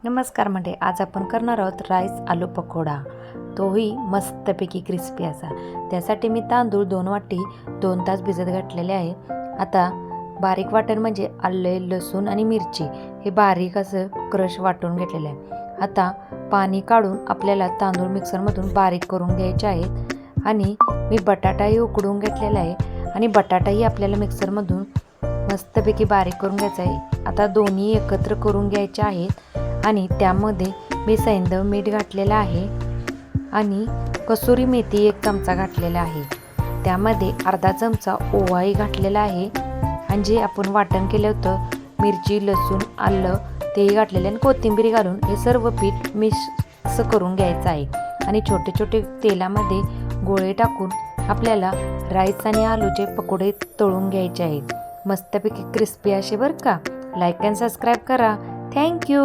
नमस्कार म्हणजे आज आपण करणार आहोत राईस आलू पकोडा, तोही मस्तपैकी क्रिस्पी असा। त्यासाठी मी तांदूळ 2 वाटी 2 तास भिजत घातलेले आहे। आता बारीक वाटण म्हणजे आले, लसूण आणि मिरची हे बारीक असं क्रश वाटून घेतलेले आहे। आता पाणी काढून आपल्याला तांदूळ मिक्सरमधून बारीक करून घ्यायचे आहेत आणि मी बटाटाही उकडून घेतलेला आहे आणि बटाटाही आपल्याला मिक्सरमधून मस्तपैकी बारीक करून घ्यायचा आहे। आता दोन्ही एकत्र करून घ्यायचे आहेत आणि त्यामध्ये मी सैंधव मीठ घातलेलं आहे आणि कसुरी मेथी 1 चमचा घातलेला आहे। त्यामध्ये अर्धा चमचा ओवाही घातलेला आहे आणि जे आपण वाटण केलं होतं मिरची, लसूण, आलं तेही घातलेले आणि कोथिंबीर घालून हे सर्व पीठ मिक्स करून घ्यायचं आहे आणि छोटे छोटे तेलामध्ये गोळे टाकून आपल्याला राईस आणि आलूचे पकोडे तळून घ्यायचे आहेत। मस्तपैकी क्रिस्पी असे बरं का। लाईक अँड सबस्क्राईब करा। थँक्यू।